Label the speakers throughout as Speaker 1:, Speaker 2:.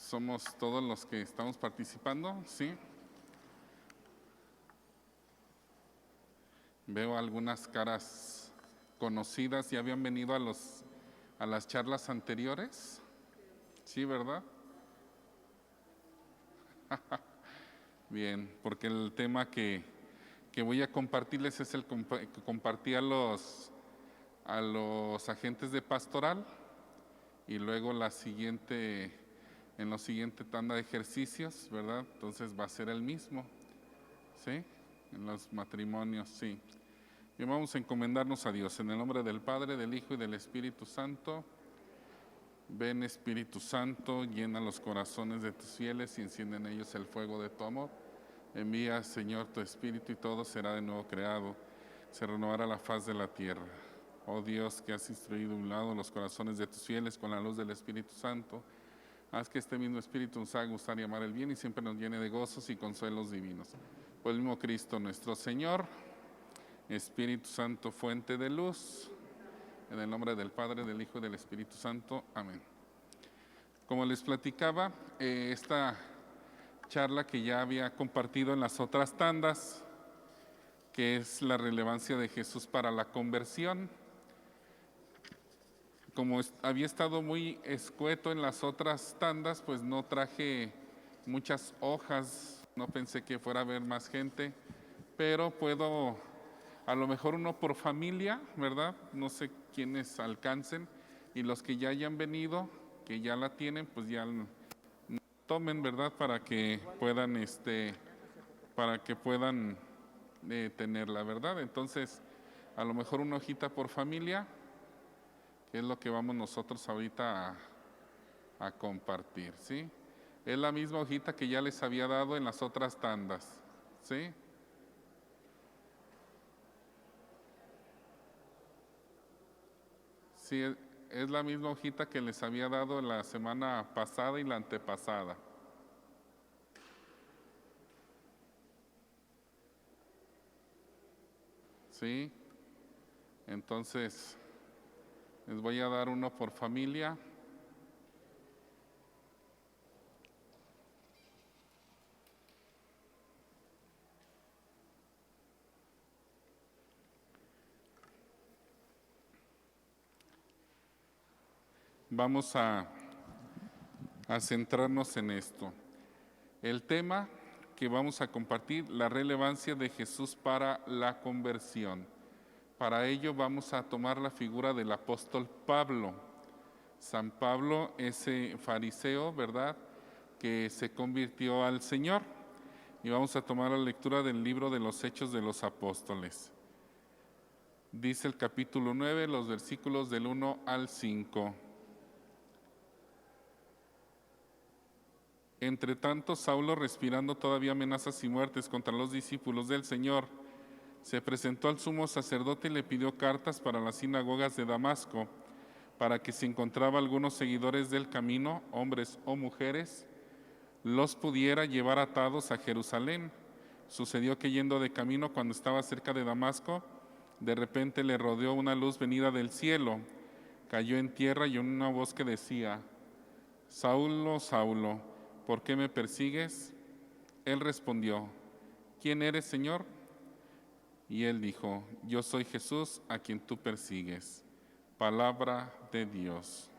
Speaker 1: somos todos los que estamos participando, ¿sí? Veo algunas caras conocidas, ¿ya habían venido a las charlas anteriores? Sí, ¿verdad? Bien, porque el tema que voy a compartirles es el que compartí a los agentes de pastoral, y luego en la siguiente tanda de ejercicios, ¿verdad? Entonces va a ser el mismo, ¿sí? En los matrimonios, sí. Y vamos a encomendarnos a Dios en el nombre del Padre, del Hijo y del Espíritu Santo. Ven, Espíritu Santo, llena los corazones de tus fieles y enciende en ellos el fuego de tu amor. Envía, Señor, tu Espíritu y todo será de nuevo creado. Se renovará la faz de la tierra. Oh Dios, que has instruido a un lado los corazones de tus fieles con la luz del Espíritu Santo, haz que este mismo Espíritu nos haga gustar y amar el bien y siempre nos llene de gozos y consuelos divinos. Por el mismo Cristo nuestro Señor, Espíritu Santo, fuente de luz, en el nombre del Padre, del Hijo y del Espíritu Santo. Amén. Como les platicaba, esta charla que ya había compartido en las otras tandas, que es la relevancia de Jesús para la conversión. Como había estado muy escueto en las otras tandas, pues no traje muchas hojas, no pensé que fuera a haber más gente, pero puedo, a lo mejor uno por familia, ¿verdad? No sé quiénes alcancen, y los que ya hayan venido, que ya la tienen, pues ya tomen, ¿verdad? Para que puedan tenerla, ¿verdad? Entonces, a lo mejor una hojita por familia, que es lo que vamos nosotros ahorita a compartir, ¿sí? Es la misma hojita que ya les había dado en las otras tandas, ¿sí? Sí, es la misma hojita que les había dado la semana pasada y la antepasada. ¿Sí? Entonces, les voy a dar uno por familia. Vamos a centrarnos en esto. El tema que vamos a compartir, la relevancia de Jesús para la conversión. Para ello vamos a tomar la figura del apóstol Pablo. San Pablo, ese fariseo, ¿verdad?, que se convirtió al Señor. Y vamos a tomar la lectura del libro de los Hechos de los Apóstoles. Dice el capítulo 9, los versículos del 1 al 5. Entre tanto, Saulo, respirando todavía amenazas y muertes contra los discípulos del Señor, se presentó al sumo sacerdote y le pidió cartas para las sinagogas de Damasco, para que si encontraba algunos seguidores del camino, hombres o mujeres, los pudiera llevar atados a Jerusalén. Sucedió que yendo de camino, cuando estaba cerca de Damasco, de repente le rodeó una luz venida del cielo. Cayó en tierra y una voz que decía: Saulo, Saulo, ¿por qué me persigues? Él respondió: ¿quién eres, Señor? Y él dijo: yo soy Jesús, a quien tú persigues. Palabra de Dios.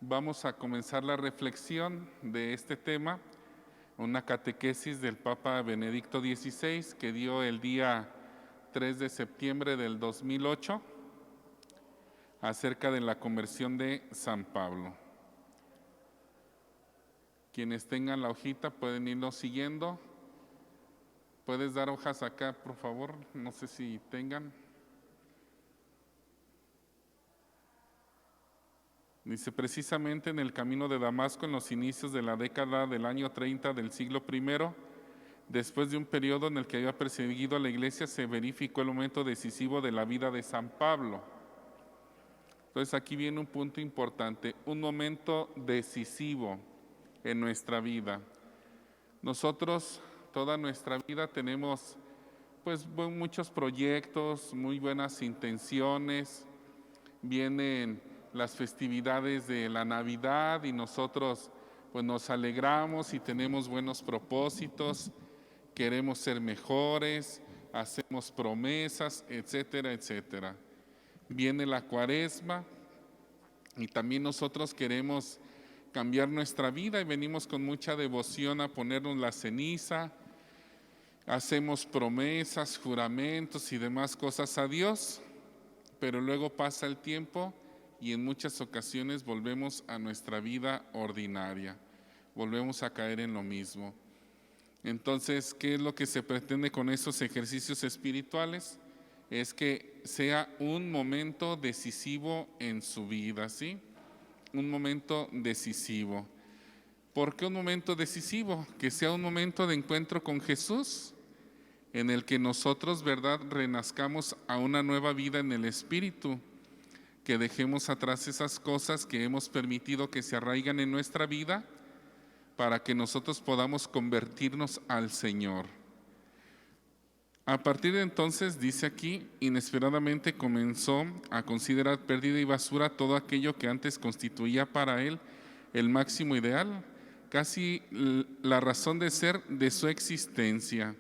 Speaker 1: Vamos a comenzar la reflexión de este tema, una catequesis del Papa Benedicto XVI que dio el día 3 de septiembre del 2008 acerca de la conversión de San Pablo. Quienes tengan la hojita pueden irlo siguiendo. ¿Puedes dar hojas acá, por favor? No sé si tengan. Dice: precisamente en el camino de Damasco, en los inicios de la década del año 30 del siglo I, después de un periodo en el que había perseguido a la iglesia, se verificó el momento decisivo de la vida de San Pablo. Entonces aquí viene un punto importante, un momento decisivo en nuestra vida. Nosotros toda nuestra vida tenemos pues muchos proyectos, muy buenas intenciones, vienen las festividades de la Navidad y nosotros pues nos alegramos y tenemos buenos propósitos, queremos ser mejores, hacemos promesas, etcétera, etcétera. Viene la Cuaresma y también nosotros queremos cambiar nuestra vida y venimos con mucha devoción a ponernos la ceniza, hacemos promesas, juramentos y demás cosas a Dios, pero luego pasa el tiempo y en muchas ocasiones volvemos a nuestra vida ordinaria, volvemos a caer en lo mismo. Entonces, ¿qué es lo que se pretende con esos ejercicios espirituales? Es que sea un momento decisivo en su vida, ¿sí? Un momento decisivo. ¿Por qué un momento decisivo? Que sea un momento de encuentro con Jesús, en el que nosotros, ¿verdad?, renazcamos a una nueva vida en el Espíritu, que dejemos atrás esas cosas que hemos permitido que se arraigan en nuestra vida para que nosotros podamos convertirnos al Señor. A partir de entonces, dice aquí, inesperadamente comenzó a considerar pérdida y basura todo aquello que antes constituía para él el máximo ideal, casi la razón de ser de su existencia.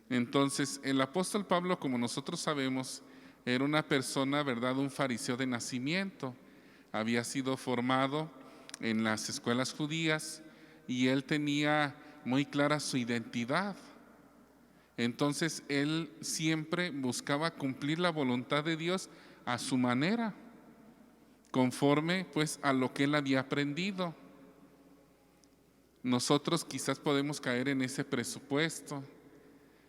Speaker 1: Entonces, el apóstol Pablo, como nosotros sabemos, era una persona, ¿verdad?, un fariseo de nacimiento. Había sido formado en las escuelas judías y él tenía muy clara su identidad. Entonces, él siempre buscaba cumplir la voluntad de Dios a su manera, conforme pues a lo que él había aprendido. Nosotros quizás podemos caer en ese presupuesto.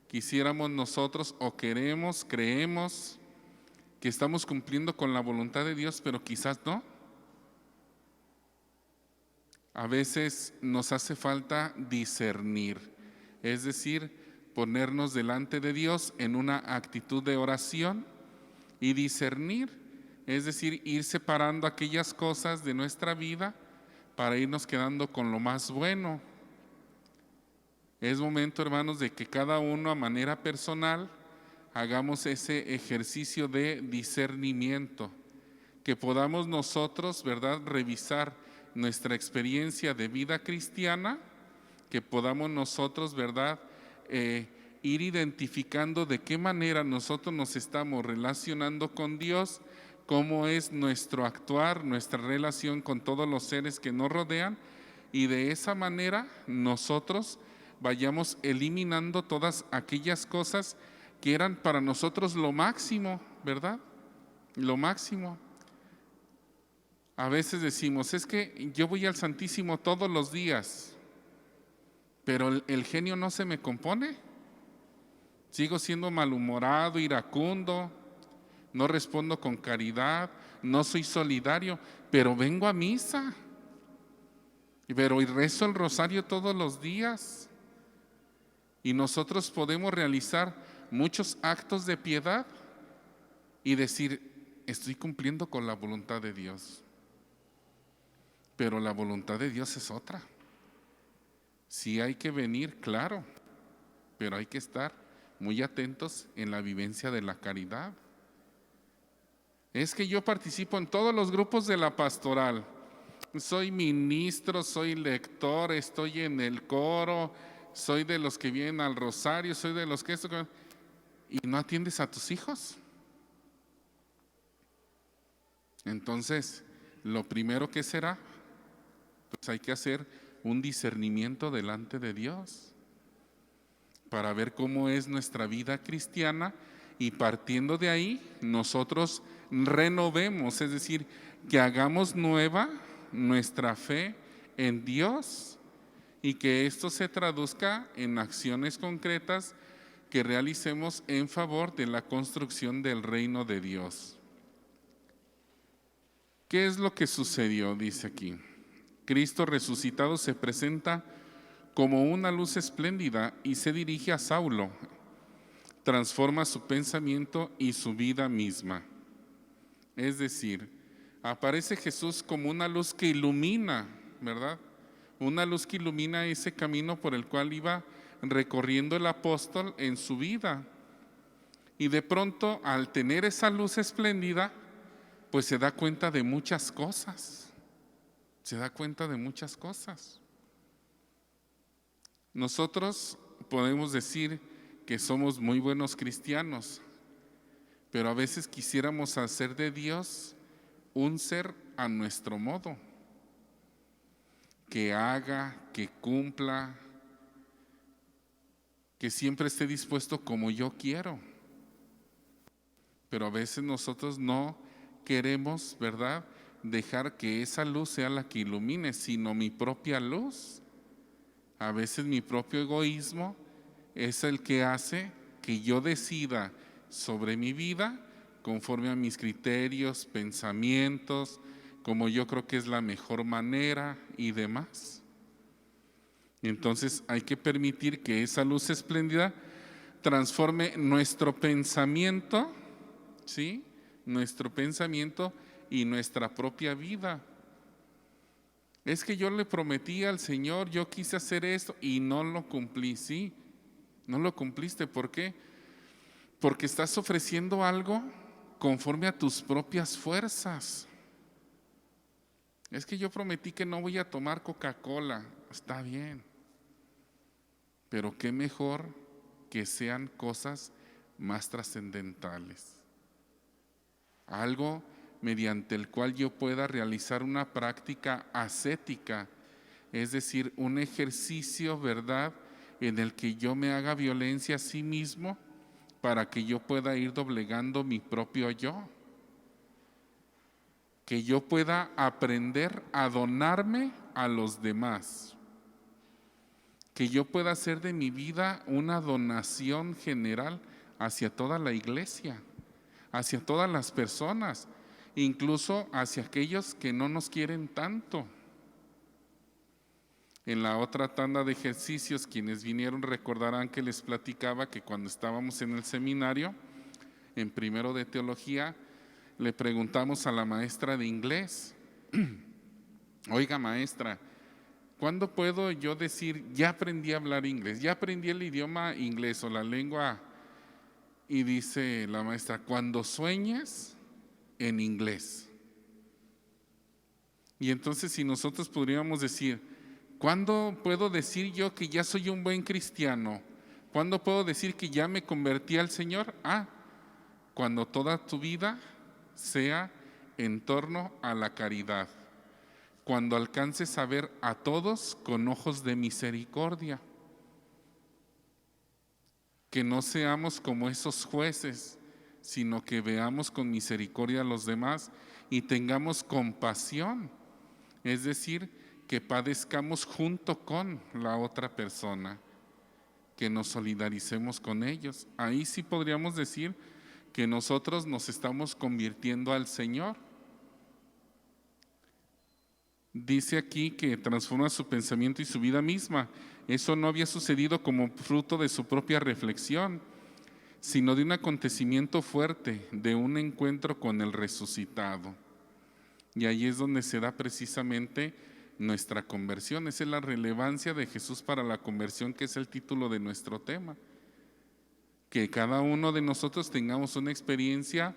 Speaker 1: Quisiéramos nosotros o queremos, creemos que estamos cumpliendo con la voluntad de Dios, pero quizás no. A veces nos hace falta discernir, es decir, ponernos delante de Dios en una actitud de oración y discernir, es decir, ir separando aquellas cosas de nuestra vida para irnos quedando con lo más bueno. Es momento, hermanos, de que cada uno a manera personal hagamos ese ejercicio de discernimiento, que podamos nosotros, ¿verdad?, revisar nuestra experiencia de vida cristiana, que podamos nosotros, ¿verdad?, ir identificando de qué manera nosotros nos estamos relacionando con Dios, cómo es nuestro actuar, nuestra relación con todos los seres que nos rodean, y de esa manera nosotros vayamos eliminando todas aquellas cosas que eran para nosotros lo máximo, ¿verdad? Lo máximo. A veces decimos, es que yo voy al Santísimo todos los días, pero el genio no se me compone. Sigo siendo malhumorado, iracundo, no respondo con caridad, no soy solidario, pero vengo a misa, pero y rezo el rosario todos los días. Y nosotros podemos realizar muchos actos de piedad y decir, estoy cumpliendo con la voluntad de Dios. Pero la voluntad de Dios es otra. Sí hay que venir, claro, pero hay que estar muy atentos en la vivencia de la caridad. Es que yo participo en todos los grupos de la pastoral. Soy ministro, soy lector, estoy en el coro, soy de los que vienen al rosario, soy de los que esto, y no atiendes a tus hijos. Entonces, lo primero que será, pues hay que hacer un discernimiento delante de Dios para ver cómo es nuestra vida cristiana y partiendo de ahí nosotros renovemos, es decir, que hagamos nueva nuestra fe en Dios y que esto se traduzca en acciones concretas que realicemos en favor de la construcción del reino de Dios. ¿Qué es lo que sucedió? Dice aquí. Cristo resucitado se presenta como una luz espléndida y se dirige a Saulo. Transforma su pensamiento y su vida misma. Es decir, aparece Jesús como una luz que ilumina, ¿verdad? Una luz que ilumina ese camino por el cual iba recorriendo el apóstol en su vida. Y de pronto, al tener esa luz espléndida, pues se da cuenta de muchas cosas. Se da cuenta de muchas cosas. Nosotros podemos decir que somos muy buenos cristianos, pero a veces quisiéramos hacer de Dios un ser a nuestro modo, que haga, que cumpla, que siempre esté dispuesto como yo quiero. Pero a veces nosotros no queremos, ¿verdad?, dejar que esa luz sea la que ilumine, sino mi propia luz. A veces mi propio egoísmo es el que hace que yo decida sobre mi vida conforme a mis criterios, pensamientos, como yo creo que es la mejor manera y demás. Entonces hay que permitir que esa luz espléndida transforme nuestro pensamiento, ¿sí? Nuestro pensamiento y nuestra propia vida. Es que yo le prometí al Señor, yo quise hacer esto y no lo cumplí. Sí, no lo cumpliste. ¿Por qué? Porque estás ofreciendo algo conforme a tus propias fuerzas. Es que yo prometí que no voy a tomar Coca-Cola. Está bien, pero qué mejor que sean cosas más trascendentales. Algo mediante el cual yo pueda realizar una práctica ascética, es decir, un ejercicio, ¿verdad?, en el que yo me haga violencia a sí mismo para que yo pueda ir doblegando mi propio yo. Que yo pueda aprender a donarme a los demás. Que yo pueda hacer de mi vida una donación general hacia toda la iglesia, hacia todas las personas, incluso hacia aquellos que no nos quieren tanto. En la otra tanda de ejercicios, quienes vinieron recordarán que les platicaba que cuando estábamos en el seminario, en primero de teología, le preguntamos a la maestra de inglés, oiga maestra, ¿cuándo puedo yo decir, ya aprendí a hablar inglés, ya aprendí el idioma inglés o la lengua? Y dice la maestra, cuando sueñes en inglés. Y entonces si nosotros podríamos decir, ¿cuándo puedo decir yo que ya soy un buen cristiano? ¿Cuándo puedo decir que ya me convertí al Señor? Cuando toda tu vida sea en torno a la caridad. Cuando alcances a ver a todos con ojos de misericordia. Que no seamos como esos jueces, sino que veamos con misericordia a los demás y tengamos compasión. Es decir, que padezcamos junto con la otra persona, que nos solidaricemos con ellos. Ahí sí podríamos decir que nosotros nos estamos convirtiendo al Señor. Dice aquí que transforma su pensamiento y su vida misma. Eso no había sucedido como fruto de su propia reflexión, sino de un acontecimiento fuerte, de un encuentro con el resucitado. Y ahí es donde se da precisamente nuestra conversión. Esa es la relevancia de Jesús para la conversión, que es el título de nuestro tema. Que cada uno de nosotros tengamos una experiencia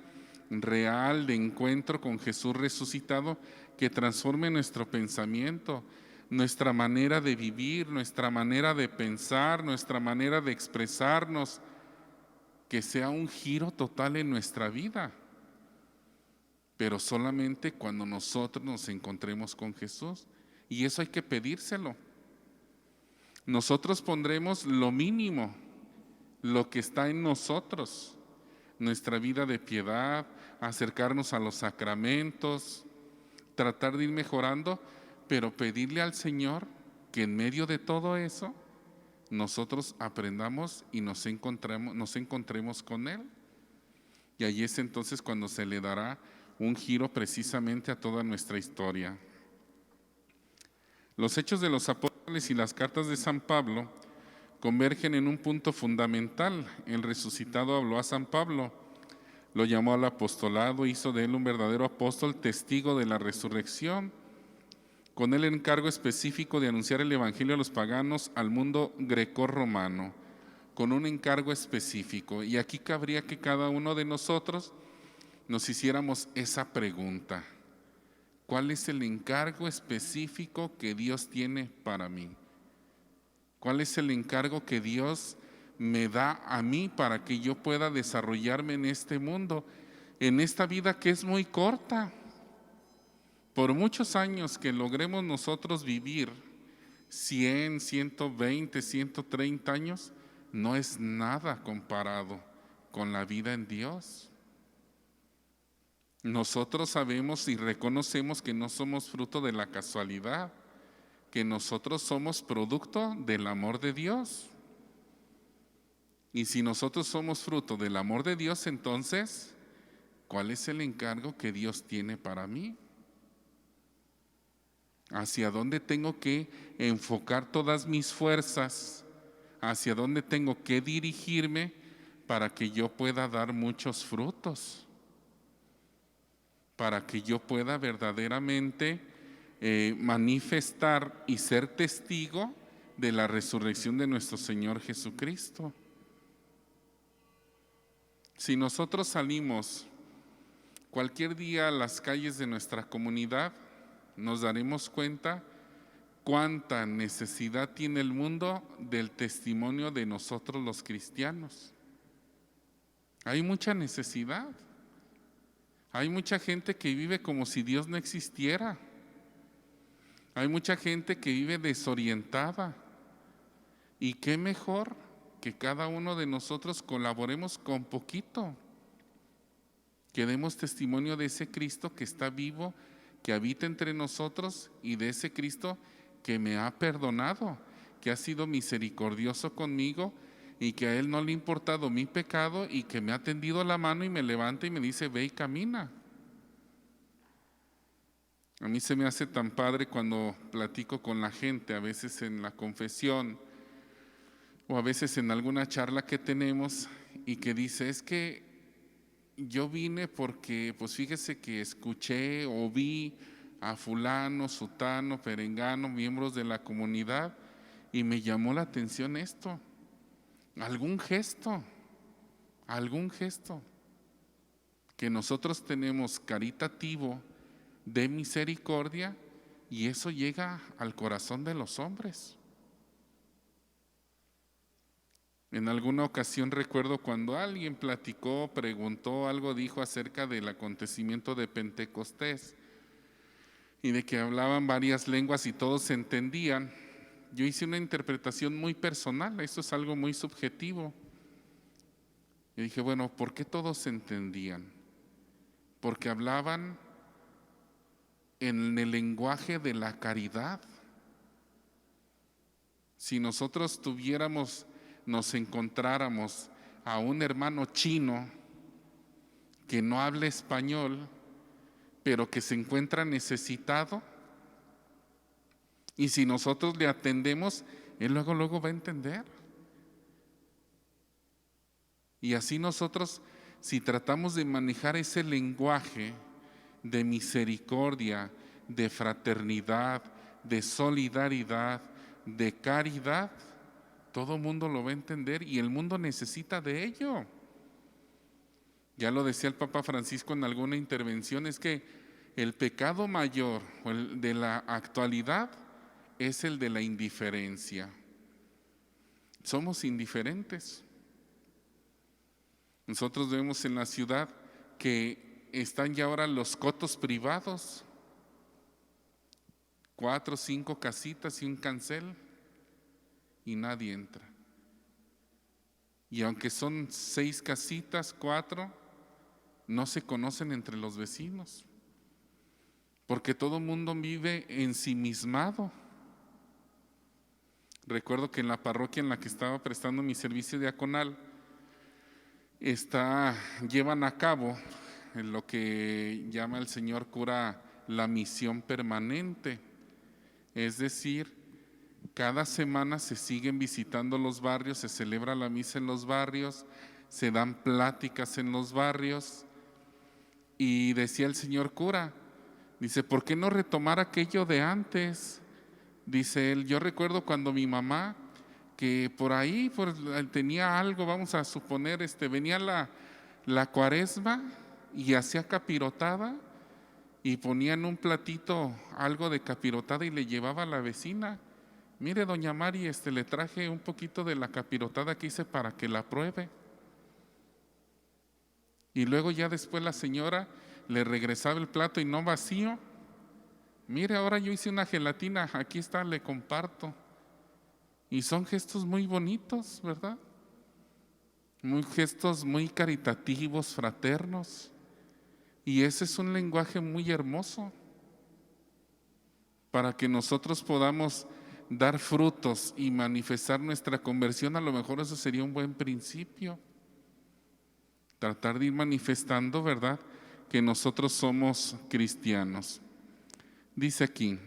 Speaker 1: real de encuentro con Jesús resucitado que transforme nuestro pensamiento, nuestra manera de vivir, nuestra manera de pensar, nuestra manera de expresarnos, que sea un giro total en nuestra vida. Pero solamente cuando nosotros nos encontremos con Jesús. Y eso hay que pedírselo. Nosotros pondremos lo mínimo, lo que está en nosotros, nuestra vida de piedad, acercarnos a los sacramentos, tratar de ir mejorando, pero pedirle al Señor que en medio de todo eso nosotros aprendamos y nos encontremos con Él. Y allí es entonces cuando se le dará un giro precisamente a toda nuestra historia. Los Hechos de los Apóstoles y las cartas de San Pablo convergen en un punto fundamental. El resucitado habló a San Pablo, lo llamó al apostolado, hizo de él un verdadero apóstol, testigo de la resurrección, con el encargo específico de anunciar el evangelio a los paganos, al mundo grecorromano, con un encargo específico. Y aquí cabría que cada uno de nosotros nos hiciéramos esa pregunta: ¿cuál es el encargo específico que Dios tiene para mí? ¿Cuál es el encargo que Dios me da a mí para que yo pueda desarrollarme en este mundo, en esta vida que es muy corta? Por muchos años que logremos nosotros vivir, 100, 120, 130 años, no es nada comparado con la vida en Dios. Nosotros sabemos y reconocemos que no somos fruto de la casualidad, que nosotros somos producto del amor de Dios. Y si nosotros somos fruto del amor de Dios, entonces, ¿cuál es el encargo que Dios tiene para mí? ¿Hacia dónde tengo que enfocar todas mis fuerzas? ¿Hacia dónde tengo que dirigirme para que yo pueda dar muchos frutos? Para que yo pueda verdaderamente manifestar y ser testigo de la resurrección de nuestro Señor Jesucristo. Si nosotros salimos cualquier día a las calles de nuestra comunidad, nos daremos cuenta cuánta necesidad tiene el mundo del testimonio de nosotros los cristianos. Hay mucha necesidad. Hay mucha gente que vive como si Dios no existiera. Hay mucha gente que vive desorientada. Y qué mejor que cada uno de nosotros colaboremos con poquito, que demos testimonio de ese Cristo que está vivo, que habita entre nosotros, y de ese Cristo que me ha perdonado, que ha sido misericordioso conmigo y que a Él no le ha importado mi pecado y que me ha tendido la mano y me levanta y me dice: ve y camina. A mí se me hace tan padre cuando platico con la gente, a veces en la confesión o a veces en alguna charla que tenemos, y que dice: es que yo vine porque, pues fíjese que escuché o vi a fulano, sutano, perengano, miembros de la comunidad, y me llamó la atención esto. Algún gesto que nosotros tenemos caritativo, de misericordia, y eso llega al corazón de los hombres. En alguna ocasión recuerdo cuando alguien platicó, preguntó algo, dijo acerca del acontecimiento de Pentecostés y de que hablaban varias lenguas y todos se entendían. Yo hice una interpretación muy personal, esto es algo muy subjetivo. Y dije: bueno, ¿por qué todos se entendían? Porque hablaban en el lenguaje de la caridad. Si nosotros nos encontráramos a un hermano chino que no habla español, pero que se encuentra necesitado, y si nosotros le atendemos, él luego va a entender. Y así nosotros, si tratamos de manejar ese lenguaje de misericordia, de fraternidad, de solidaridad, de caridad, todo el mundo lo va a entender, y el mundo necesita de ello. Ya lo decía el Papa Francisco en alguna intervención, es que el pecado mayor, o el de la actualidad, es el de la indiferencia. Somos indiferentes. Nosotros vemos en la ciudad que están ya ahora los cotos privados, 4 o 5 casitas y un cancel, y nadie entra. Y aunque son 6 casitas, 4, no se conocen entre los vecinos, porque todo el mundo vive ensimismado. Recuerdo que en la parroquia en la que estaba prestando mi servicio diaconal, llevan a cabo en lo que llama el señor cura la misión permanente. Es decir, cada semana se siguen visitando los barrios, se celebra la misa en los barrios, se dan pláticas en los barrios. Y decía el señor cura, dice: ¿por qué no retomar aquello de antes? Dice él: yo recuerdo cuando mi mamá, que por ahí tenía algo, vamos a suponer, venía la cuaresma, y hacía capirotada y ponía en un platito algo de capirotada y le llevaba a la vecina. Mire, doña Mari, le traje un poquito de la capirotada que hice para que la pruebe. Y luego ya después la señora le regresaba el plato y no vacío. Mire, ahora yo hice una gelatina, aquí está, le comparto. Y son gestos muy bonitos, ¿verdad? Gestos muy caritativos, fraternos. Y ese es un lenguaje muy hermoso para que nosotros podamos dar frutos y manifestar nuestra conversión. A lo mejor eso sería un buen principio. Tratar de ir manifestando, ¿verdad?, que nosotros somos cristianos. Dice aquí,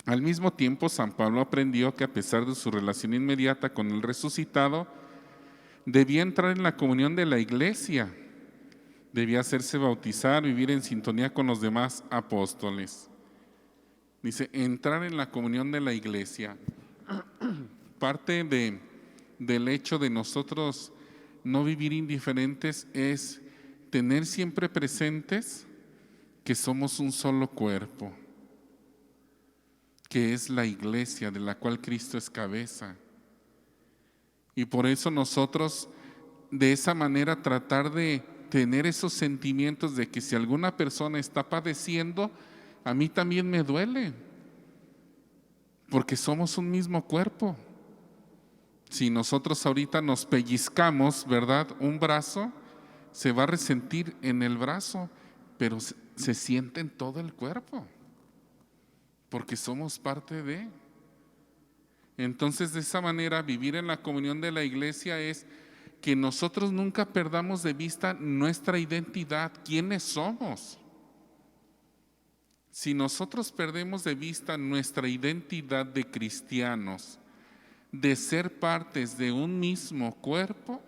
Speaker 1: al mismo tiempo San Pablo aprendió que a pesar de su relación inmediata con el resucitado, debía entrar en la comunión de la iglesia, debía hacerse bautizar, vivir en sintonía con los demás apóstoles. Dice, entrar en la comunión de la iglesia. Parte del hecho de nosotros no vivir indiferentes es tener siempre presentes que somos un solo cuerpo, que es la iglesia de la cual Cristo es cabeza. Y por eso nosotros de esa manera tratar de tener esos sentimientos de que si alguna persona está padeciendo, a mí también me duele, porque somos un mismo cuerpo. Si nosotros ahorita nos pellizcamos, ¿verdad?, un brazo, se va a resentir en el brazo, pero se siente en todo el cuerpo, porque somos parte de. Entonces, de esa manera, vivir en la comunión de la iglesia es que nosotros nunca perdamos de vista nuestra identidad, quiénes somos. Si nosotros perdemos de vista nuestra identidad de cristianos, de ser partes de un mismo cuerpo,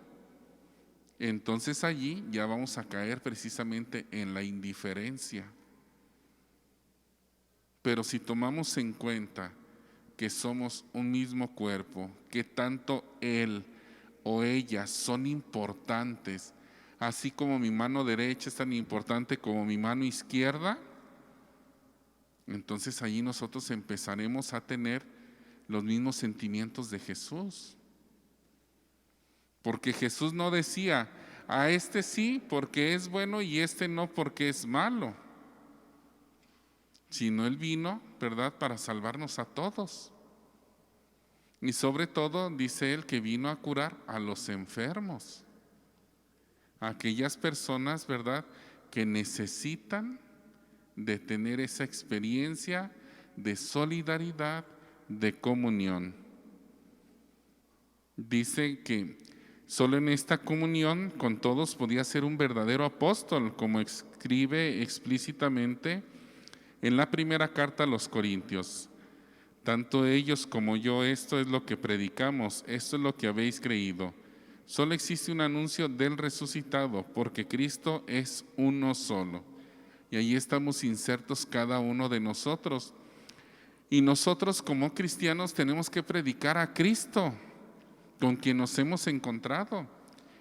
Speaker 1: entonces allí ya vamos a caer precisamente en la indiferencia. Pero si tomamos en cuenta que somos un mismo cuerpo, que tanto él o ella son importantes, así como mi mano derecha es tan importante como mi mano izquierda, entonces allí nosotros empezaremos a tener los mismos sentimientos de Jesús. Porque Jesús no decía, a este sí porque es bueno y este no porque es malo, sino Él vino, ¿verdad?, para salvarnos a todos. Y sobre todo dice Él que vino a curar a los enfermos, a aquellas personas, ¿verdad?, que necesitan de tener esa experiencia de solidaridad, de comunión. Dice que solo en esta comunión con todos podía ser un verdadero apóstol, como escribe explícitamente en la primera carta a los Corintios. Tanto ellos como yo, esto es lo que predicamos, esto es lo que habéis creído. Solo existe un anuncio del resucitado, porque Cristo es uno solo. Y ahí estamos insertos cada uno de nosotros. Y nosotros como cristianos tenemos que predicar a Cristo, con quien nos hemos encontrado,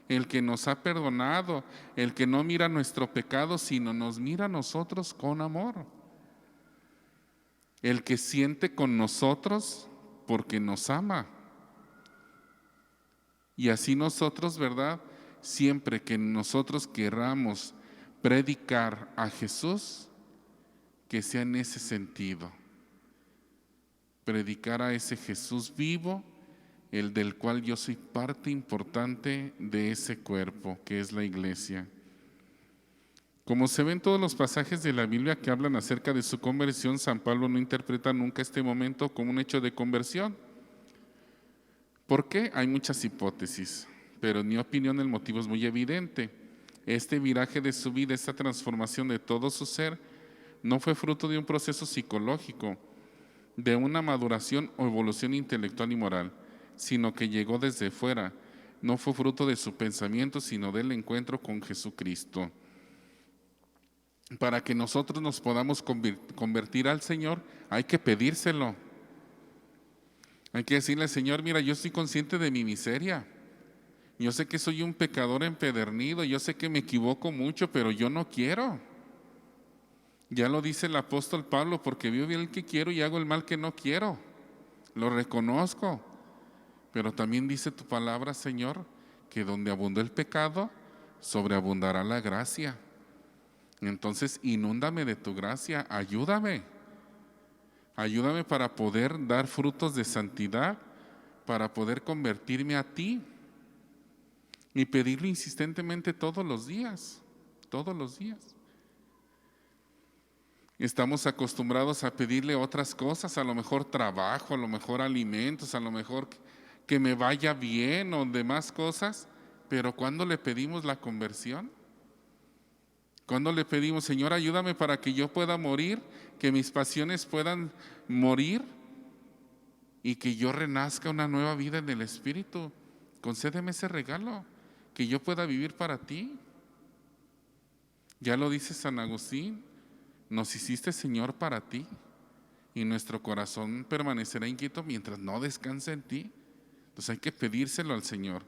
Speaker 1: el que nos ha perdonado, el que no mira nuestro pecado, sino nos mira a nosotros con amor. El que siente con nosotros porque nos ama. Y así nosotros, ¿verdad?, siempre que nosotros querramos predicar a Jesús, que sea en ese sentido. Predicar a ese Jesús vivo, el del cual yo soy parte importante de ese cuerpo, que es la iglesia. Como se ven todos los pasajes de la Biblia que hablan acerca de su conversión, San Pablo no interpreta nunca este momento como un hecho de conversión. ¿Por qué? Hay muchas hipótesis, pero en mi opinión el motivo es muy evidente. Este viraje de su vida, esta transformación de todo su ser, no fue fruto de un proceso psicológico, de una maduración o evolución intelectual y moral, sino que llegó desde fuera. No fue fruto de su pensamiento, sino del encuentro con Jesucristo. Para que nosotros nos podamos convertir al Señor, hay que pedírselo. Hay que decirle, Señor, mira, yo estoy consciente de mi miseria. Yo sé que soy un pecador empedernido, yo sé que me equivoco mucho, pero yo no quiero. Ya lo dice el apóstol Pablo, porque vivo bien el que quiero y hago el mal que no quiero. Lo reconozco. Pero también dice tu palabra, Señor, que donde abundó el pecado, sobreabundará la gracia. Entonces, inúndame de tu gracia, ayúdame. Ayúdame para poder dar frutos de santidad, para poder convertirme a ti y pedirlo insistentemente todos los días, todos los días. Estamos acostumbrados a pedirle otras cosas, a lo mejor trabajo, a lo mejor alimentos, a lo mejor que me vaya bien o demás cosas, pero ¿cuándo le pedimos la conversión? ¿Cuándo le pedimos, Señor, ayúdame para que yo pueda morir, que mis pasiones puedan morir y que yo renazca una nueva vida en el Espíritu? Concédeme ese regalo, que yo pueda vivir para ti. Ya lo dice San Agustín, nos hiciste, Señor, para ti, y nuestro corazón permanecerá inquieto mientras no descanse en ti. Entonces hay que pedírselo al Señor.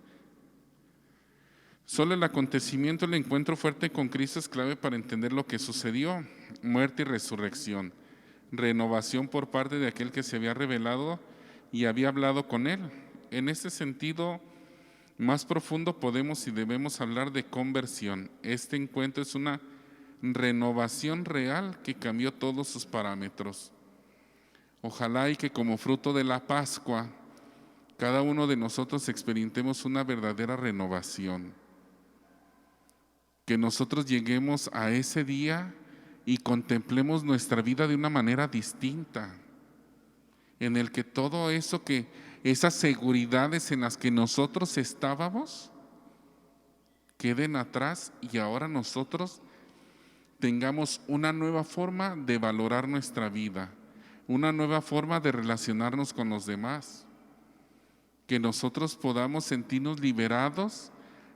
Speaker 1: Solo el acontecimiento, el encuentro fuerte con Cristo es clave para entender lo que sucedió: muerte y resurrección, renovación por parte de aquel que se había revelado y había hablado con él. En este sentido más profundo podemos y debemos hablar de conversión. Este encuentro es una renovación real que cambió todos sus parámetros. Ojalá y que como fruto de la Pascua, cada uno de nosotros experimentemos una verdadera renovación. Que nosotros lleguemos a ese día y contemplemos nuestra vida de una manera distinta, en el que todo eso esas seguridades en las que nosotros estábamos queden atrás y ahora nosotros tengamos una nueva forma de valorar nuestra vida, una nueva forma de relacionarnos con los demás, que nosotros podamos sentirnos liberados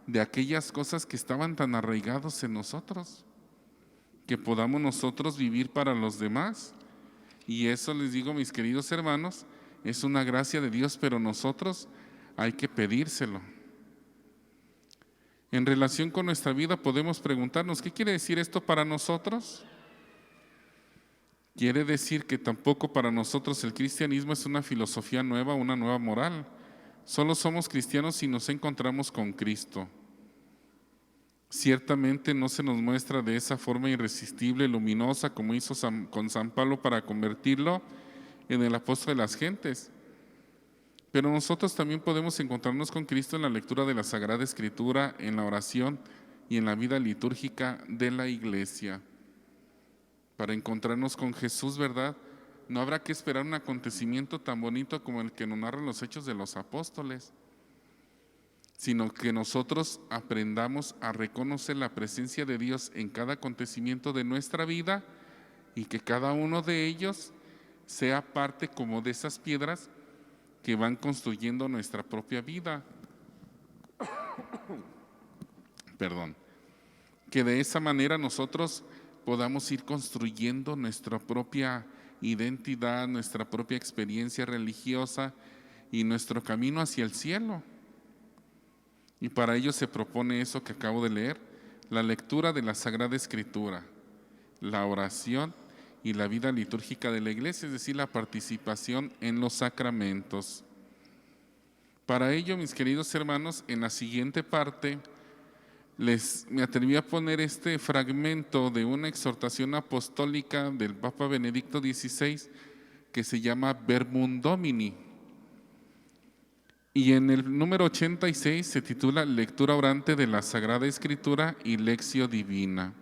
Speaker 1: de aquellas cosas que estaban tan arraigados en nosotros, que podamos nosotros vivir para los demás. Y eso, les digo, mis queridos hermanos, es una gracia de Dios, pero nosotros hay que pedírselo. En relación con nuestra vida podemos preguntarnos, ¿qué quiere decir esto para nosotros? Quiere decir que tampoco para nosotros el cristianismo es una filosofía nueva, una nueva moral. Solo somos cristianos si nos encontramos con Cristo. Ciertamente no se nos muestra de esa forma irresistible, luminosa, como hizo con San Pablo para convertirlo en el apóstol de las gentes. Pero nosotros también podemos encontrarnos con Cristo en la lectura de la Sagrada Escritura, en la oración y en la vida litúrgica de la Iglesia. Para encontrarnos con Jesús, ¿verdad? No habrá que esperar un acontecimiento tan bonito como el que nos narran los Hechos de los Apóstoles, sino que nosotros aprendamos a reconocer la presencia de Dios en cada acontecimiento de nuestra vida y que cada uno de ellos sea parte como de esas piedras que van construyendo nuestra propia vida. Perdón. Que de esa manera nosotros podamos ir construyendo nuestra propia identidad, nuestra propia experiencia religiosa y nuestro camino hacia el cielo. Y para ello se propone eso que acabo de leer: la lectura de la Sagrada Escritura, la oración y la vida litúrgica de la Iglesia, es decir, la participación en los sacramentos. Para ello, mis queridos hermanos, en la siguiente parte me atreví a poner este fragmento de una exhortación apostólica del Papa Benedicto XVI que se llama Verbum Domini. Y en el número 86 se titula Lectura orante de la Sagrada Escritura y Lectio Divina.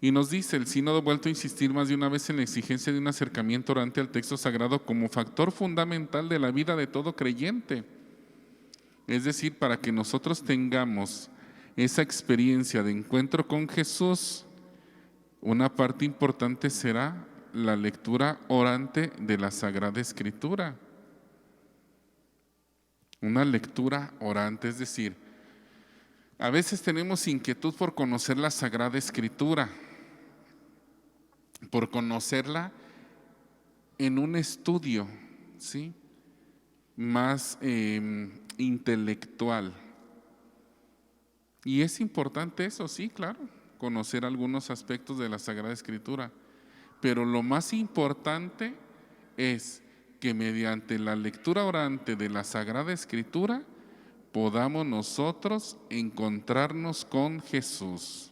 Speaker 1: Y nos dice: el sínodo ha vuelto a insistir más de una vez en la exigencia de un acercamiento orante al texto sagrado como factor fundamental de la vida de todo creyente. Es decir, para que nosotros tengamos esa experiencia de encuentro con Jesús, una parte importante será la lectura orante de la Sagrada Escritura. Una lectura orante, es decir, a veces tenemos inquietud por conocer la Sagrada Escritura, por conocerla en un estudio, ¿sí?, más intelectual. Y es importante eso, sí, claro, conocer algunos aspectos de la Sagrada Escritura. Pero lo más importante es que mediante la lectura orante de la Sagrada Escritura podamos nosotros encontrarnos con Jesús.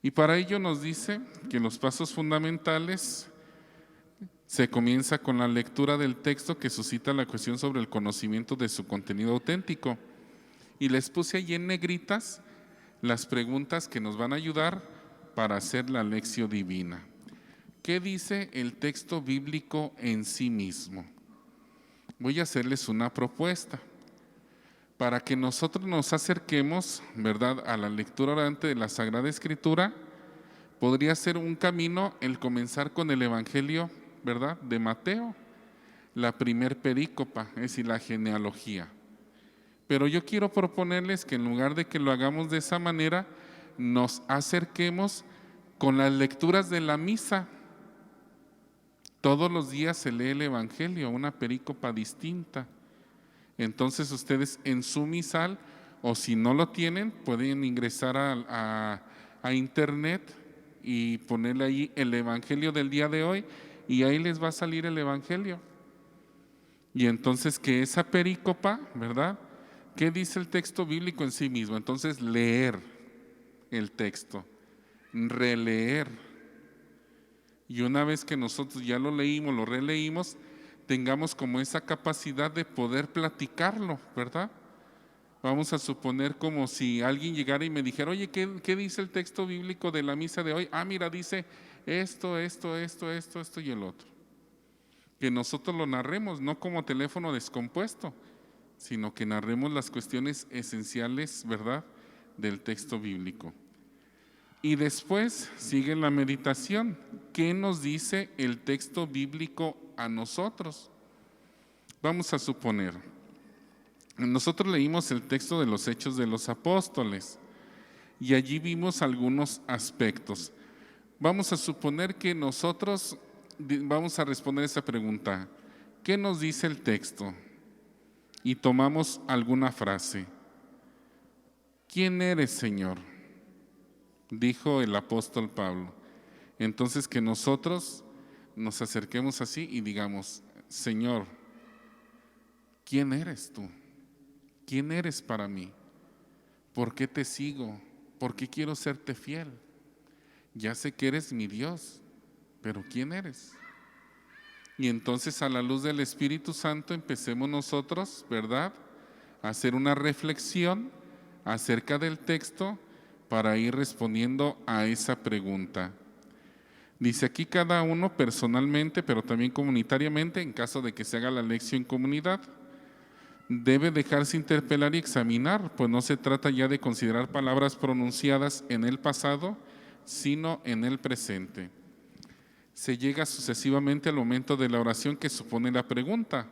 Speaker 1: Y para ello nos dice que los pasos fundamentales se comienza con la lectura del texto que suscita la cuestión sobre el conocimiento de su contenido auténtico. Y les puse allí en negritas las preguntas que nos van a ayudar para hacer la lección divina. ¿Qué dice el texto bíblico en sí mismo? Voy a hacerles una propuesta para que nosotros nos acerquemos, ¿verdad?, a la lectura orante de la Sagrada Escritura. Podría ser un camino el comenzar con el Evangelio, ¿verdad?, de Mateo, la primer perícopa, es decir, la genealogía. Pero yo quiero proponerles que en lugar de que lo hagamos de esa manera, nos acerquemos con las lecturas de la misa. Todos los días se lee el Evangelio, una perícopa distinta. Entonces ustedes en su misal, o si no lo tienen, pueden ingresar a internet y ponerle ahí el Evangelio del día de hoy, y ahí les va a salir el Evangelio. Y entonces que esa perícopa, ¿verdad?, ¿qué dice el texto bíblico en sí mismo? Entonces leer el texto, releer. Y una vez que nosotros ya lo leímos, lo releímos, tengamos como esa capacidad de poder platicarlo, ¿verdad? Vamos a suponer como si alguien llegara y me dijera, oye, ¿qué dice el texto bíblico de la misa de hoy? Ah, mira, dice esto y el otro. Que nosotros lo narremos, no como teléfono descompuesto, sino que narremos las cuestiones esenciales, ¿verdad?, del texto bíblico. Y después sigue la meditación. ¿Qué nos dice el texto bíblico a nosotros? Vamos a suponer, nosotros leímos el texto de los Hechos de los Apóstoles y allí vimos algunos aspectos. Vamos a suponer que nosotros vamos a responder esa pregunta. ¿Qué nos dice el texto? Y tomamos alguna frase. ¿Quién eres, Señor?, dijo el apóstol Pablo. Entonces que nosotros nos acerquemos así y digamos, Señor, ¿quién eres tú? ¿Quién eres para mí? ¿Por qué te sigo? ¿Por qué quiero serte fiel? Ya sé que eres mi Dios, pero ¿quién eres? Y entonces a la luz del Espíritu Santo empecemos nosotros, ¿verdad?, a hacer una reflexión acerca del texto para ir respondiendo a esa pregunta. Dice aquí cada uno personalmente, pero también comunitariamente, en caso de que se haga la lección en comunidad, debe dejarse interpelar y examinar, pues no se trata ya de considerar palabras pronunciadas en el pasado, sino en el presente. Se llega sucesivamente al momento de la oración que supone la pregunta.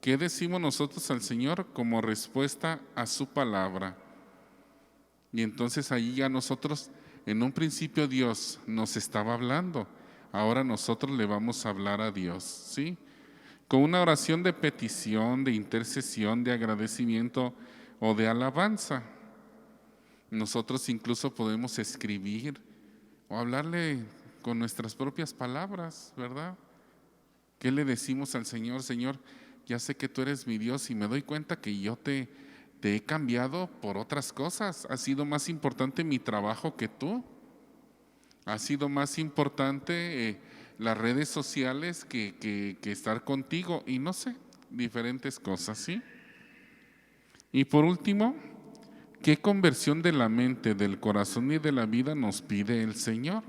Speaker 1: ¿Qué decimos nosotros al Señor como respuesta a su palabra? Y entonces ahí ya nosotros, en un principio Dios nos estaba hablando, ahora nosotros le vamos a hablar a Dios, ¿sí? Con una oración de petición, de intercesión, de agradecimiento o de alabanza. Nosotros incluso podemos escribir o hablarle con nuestras propias palabras, ¿verdad? ¿Qué le decimos al Señor? Señor, ya sé que tú eres mi Dios y me doy cuenta que yo te he cambiado por otras cosas. Ha sido más importante mi trabajo que tú. Ha sido más importante las redes sociales que estar contigo y no sé, diferentes cosas, ¿sí? Y por último, ¿qué conversión de la mente, del corazón y de la vida nos pide el Señor?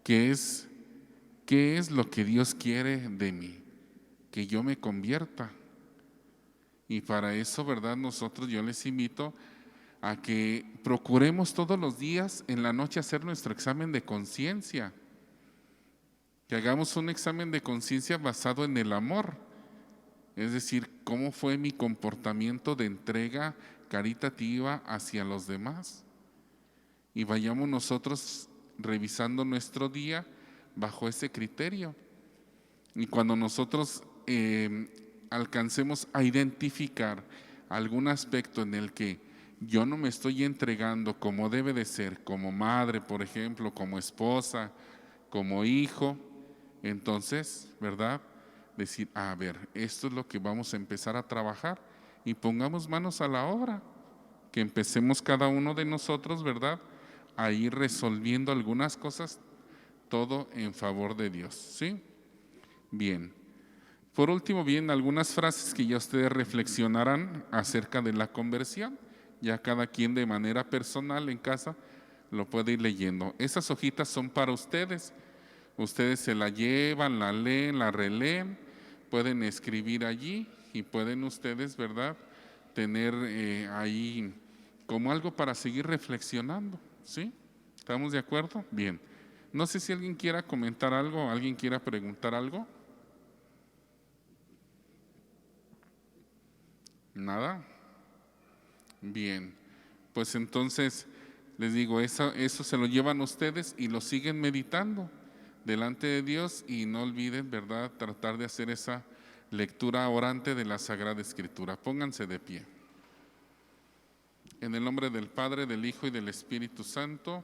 Speaker 1: ¿Qué es lo que Dios quiere de mí? Que yo me convierta. Y para eso, ¿verdad? Yo les invito a que procuremos todos los días en la noche hacer nuestro examen de conciencia. Que hagamos un examen de conciencia basado en el amor. Es decir, ¿cómo fue mi comportamiento de entrega caritativa hacia los demás? Y vayamos nosotros revisando nuestro día bajo ese criterio. Y cuando nosotros alcancemos a identificar algún aspecto en el que yo no me estoy entregando como debe de ser, como madre, por ejemplo, como esposa, como hijo, entonces, ¿verdad? Decir, a ver, esto es lo que vamos a empezar a trabajar y pongamos manos a la obra, que empecemos cada uno de nosotros, ¿verdad? A ir resolviendo algunas cosas, todo en favor de Dios, ¿sí? Bien. Por último, bien, algunas frases que ya ustedes reflexionarán acerca de la conversión. Ya cada quien de manera personal en casa lo puede ir leyendo. Esas hojitas son para ustedes. Ustedes se la llevan, la leen, la releen, pueden escribir allí y pueden ustedes, ¿verdad?, tener ahí como algo para seguir reflexionando, ¿sí? ¿Estamos de acuerdo? Bien. No sé si alguien quiera comentar algo, alguien quiera preguntar algo. ¿Nada? Bien. Pues entonces les digo, eso se lo llevan ustedes y lo siguen meditando delante de Dios y no olviden, ¿verdad?, tratar de hacer esa lectura orante de la Sagrada Escritura. Pónganse de pie. En el nombre del Padre, del Hijo y del Espíritu Santo,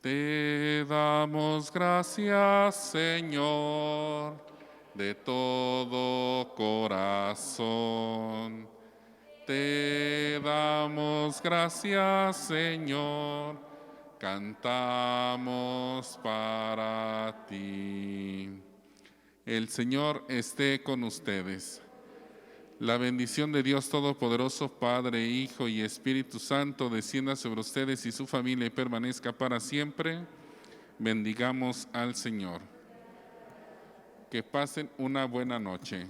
Speaker 1: te damos gracias, Señor, de todo corazón. Te damos gracias, Señor, cantamos para ti. El Señor esté con ustedes. La bendición de Dios Todopoderoso, Padre, Hijo y Espíritu Santo, descienda sobre ustedes y su familia y permanezca para siempre. Bendigamos al Señor. Que pasen una buena noche.